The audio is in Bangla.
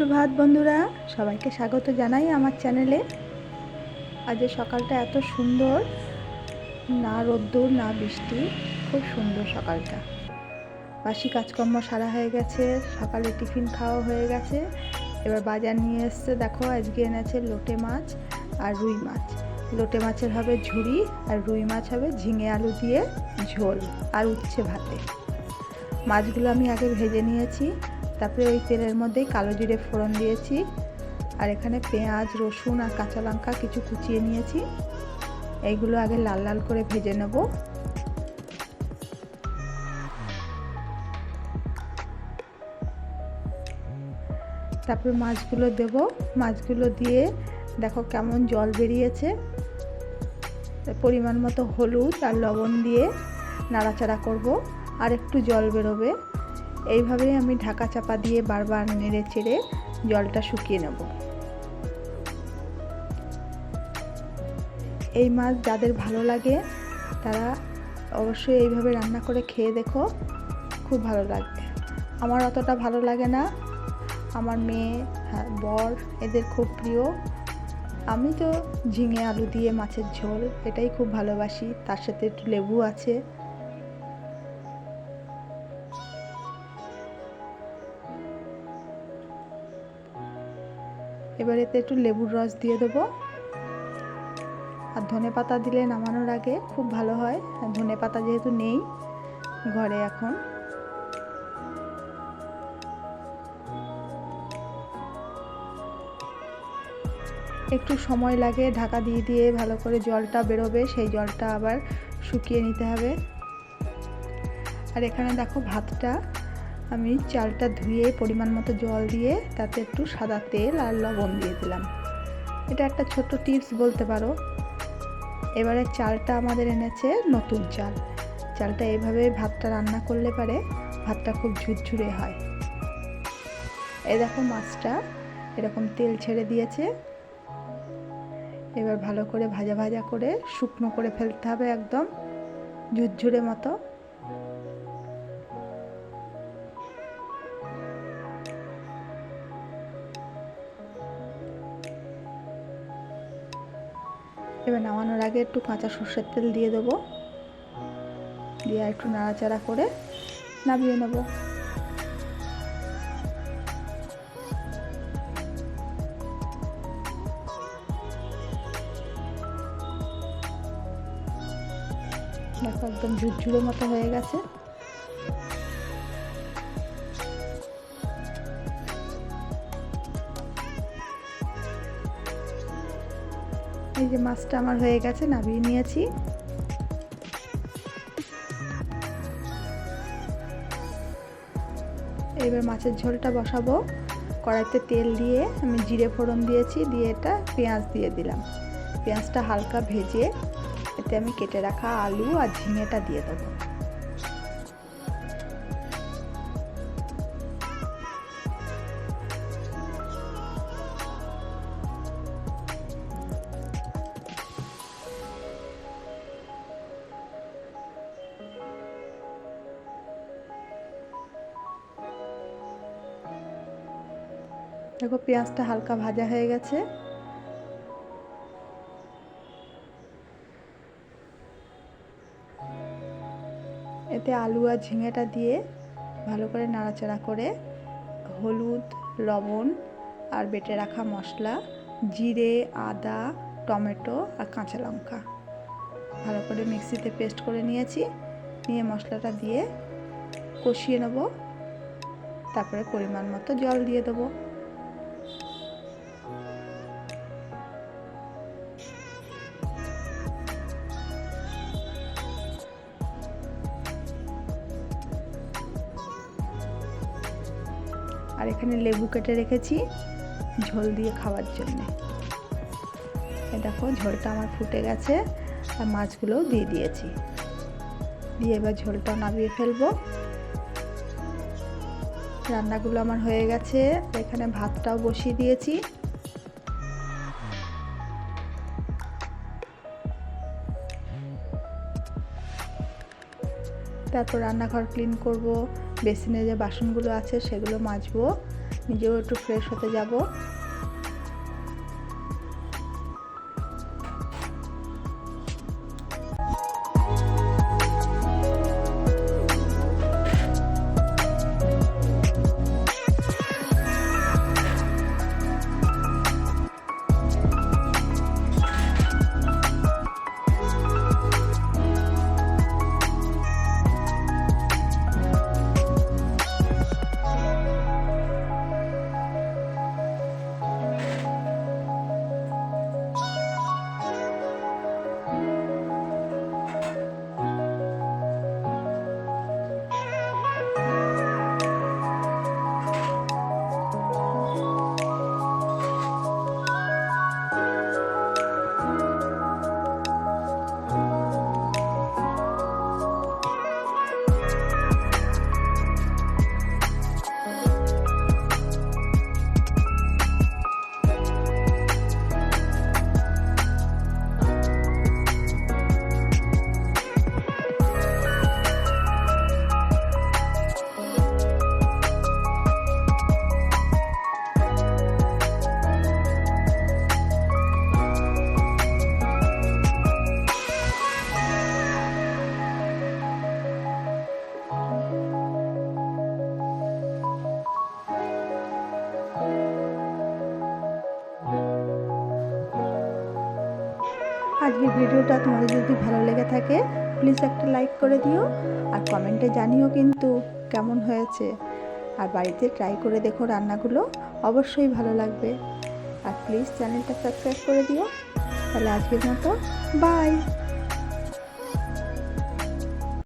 সুপ্রভাত বন্ধুরা, সবাইকে স্বাগত জানাই আমার চ্যানেলে। আজ সকালটা এত সুন্দর, না রোদ্দুর না বৃষ্টি, খুব সুন্দর সকালটা। বাসি কাজকর্ম সারা হয়ে গেছে, সকালে টিফিন খাওয়া হয়ে গেছে। এবার বাজার নিয়ে এসছে, দেখো আজকে এনেছে লোটে মাছ আর রুই মাছ। লোটে মাছের হবে ঝুরি আর রুই মাছ হবে ঝিঙে আলু দিয়ে ঝোল আর উচ্ছে ভাতে। মাছগুলো আমি আগে ভেজে নিয়েছি, তারপরে ওই তেলের মধ্যেই কালো জিরে ফোড়ন দিয়েছি, আর এখানে পেঁয়াজ রসুন আর কাঁচা লঙ্কা কিছু কুচিয়ে নিয়েছি। এইগুলো আগে লাল লাল করে ভেজে নেব। তারপরে মাছগুলো দেব, মাছগুলো দিয়ে দেখো কেমন জল বেরিয়েছে। পরিমাণ মতো হলুদ আর লবণ দিয়ে নাড়াচাড়া করব, আর একটু জল বেরোবে। এইভাবেই আমি ঢাকা চাপা দিয়ে বারবার নেড়ে চেড়ে জলটা শুকিয়ে নেব। এই মাছ যাদের ভালো লাগে তারা অবশ্যই এইভাবে রান্না করে খেয়ে দেখো, খুব ভালো লাগবে। আমার অতটা ভালো লাগে না, আমার মেয়ে বর এদের খুব প্রিয়। আমি তো ঝিঙে আলু দিয়ে মাছের ঝোল এটাই খুব ভালোবাসি, তার সাথে একটু লেবু আছে। এবার এতে একটু লেবুর রস দিয়ে দেবো, আর ধনেপাতা দিলে নামানোর আগে খুব ভালো হয়। ধনেপাতা যেহেতু নেই ঘরে এখন, একটু সময় লাগে। ঢাকা দিয়ে দিয়ে ভালো করে জলটা বেরোবে, সেই জলটা আবার শুকিয়ে নিতে হবে। আর এখানে দেখো ভাতটা আমি চালটা ধুয়ে পরিমাণ মতো জল দিয়ে তাতে একটু সাদা তেল আর লবণ দিয়ে দিলাম। এটা একটা ছোট্ট টিপস বলতে পারো। এবারে চালটা আমাদের এনেছে নতুন চাল, চালটা এইভাবে ভাতটা রান্না করলে পারে ভাতটা খুব ঝুরঝুরে হয়। এই দেখো মাছটা এরকম তেল ছেড়ে দিয়েছে। এবার ভালো করে ভাজা ভাজা করে শুকনো করে ফেলতে হবে, একদম ঝুরঝুরে মতো। এবার নামানোর আগে একটু কাঁচা সর্ষের তেল দিয়ে দেবো, দিয়ে একটু নাড়াচাড়া করে নামিয়ে নেব। দেখো একদম ঝুরঝুরে মতো হয়ে গেছে। এই যে মাছটা আমার হয়ে গেছে, নামিয়ে নিয়েছি। এবার মাছের ঝোলটা বসাবো। কড়াইতে তেল দিয়ে আমি জিরে ফোড়ন দিয়েছি, দিয়ে এটা পেঁয়াজ দিয়ে দিলাম। পেঁয়াজটা হালকা ভেজে এতে আমি কেটে রাখা আলু আর ঝিঙেটা দিয়ে দেবো। দেখো পেঁয়াজটা হালকা ভাজা হয়ে গেছে। এতে আলু আর ঝিঙেটা দিয়ে ভালো করে নাড়াচাড়া করে হলুদ লবণ আর বেটে রাখা মশলা, জিরে আদা টমেটো আর কাঁচা লঙ্কা ভালো করে মিক্সিতে পেস্ট করে নিয়েছি। নিয়ে মশলাটা দিয়ে কষিয়ে নেব, তারপরে পরিমাণ মতো জল দিয়ে দেবো। আর এখানে লেবু কেটে রেখেছি ঝোল দিয়ে খাওয়ার জন্য। এই দেখো ঝোলটা আমার ফুটে গেছে, আর মাছগুলোও দিয়ে দিয়েছি। দিয়ে এবার ঝোলটা নামিয়ে ফেলবো। রান্নাগুলো আমার হয়ে গেছে, এখানে ভাতটাও বসিয়ে দিয়েছি। তারপর রান্নাঘর ক্লিন করব, বেসিনে যে বাসনগুলো আছে সেগুলো মাজবো, নিজেও একটু ফ্রেশ হতে যাব। আজকের ভিডিওটা তোমাদের যদি ভালো লেগে থাকে প্লিজ একটা লাইক করে দিও, আর কমেন্টে জানিও কিন্তু কেমন হয়েছে। আর বাড়িতে ট্রাই করে দেখো রান্নাগুলো, অবশ্যই ভালো লাগবে। আর প্লিজ চ্যানেলটা সাবস্ক্রাইব করে দিও। তাহলে আজকের মতো বাই।